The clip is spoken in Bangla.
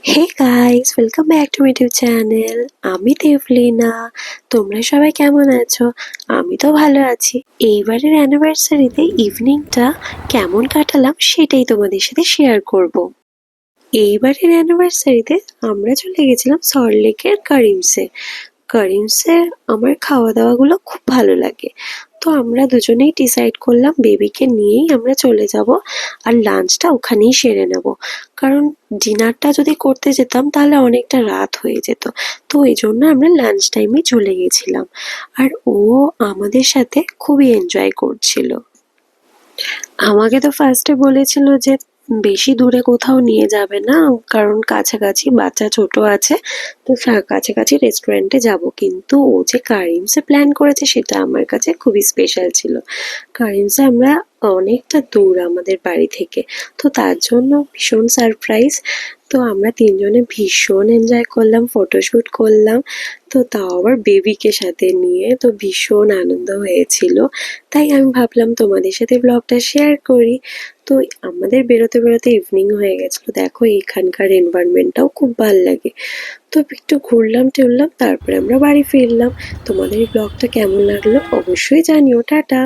Hey guys, welcome back to my YouTube channel. আমি দেবলিনা। তোমরা সবাই কেমন আছো? আমি তো ভালো আছি। এইবারের অ্যানিভার্সারিতে ইভিনিংটা কেমন কাটালাম সেটাই তোমাদের সাথে শেয়ার করব। এইবারের অ্যানিভার্সারিতে আমরা চলে গেছিলাম সল্টলেকের কারিমসে। কারিমসে আমার খাওয়া দাওয়াগুলো খুব ভালো লাগে। তো আমরা দুজনেই ডিসাইড করলাম বেবিকে নিয়েই আমরা চলে যাব, আর লাঞ্চটা ওখানেই সেরে নেব। কারণ ডিনারটা যদি করতে যেতাম তাহলে অনেকটা রাত হয়ে যেত। তো এই জন্য আমরা লাঞ্চ টাইমে চলে গেছিলাম। আর ও আমাদের সাথে খুবই এনজয় করছিল। আমাকে তো ফার্স্টে বলেছিল যে বেশি দূরে কোথাও নিয়ে যাবে না, কারণ কাছাকাছি বাচ্চা ছোট আছে, তো কাছাকাছি রেস্টুরেন্টে যাব। কিন্তু ও যে কারিমসে প্ল্যান করেছে সেটা আমার কাছে খুবই স্পেশাল ছিল। কারিমসে আমরা অনেকটা দূর আমাদের বাড়ি থেকে, তো তার জন্য ভীষণ সারপ্রাইজ। তো আমরা তিনজনে ভীষণ এনজয় করলাম, ফটোশ্যুট করলাম। তো তাও আবার বেবিকে সাথে নিয়ে, তো ভীষণ আনন্দ হয়েছিল। তাই আমি ভাবলাম তোমাদের সাথে ব্লগটা শেয়ার করি। তো আমাদের বেরোতে বেরোতে ইভিনিং হয়ে গেছিলো। দেখো এখানকার এনভায়রনমেন্টটাও খুব ভাল লাগে। তো একটু ঘুরলাম টুরলাম, তারপরে আমরা বাড়ি ফিরলাম। তোমাদের এই ব্লগটা কেমন লাগলো অবশ্যই জানিও। টাটা।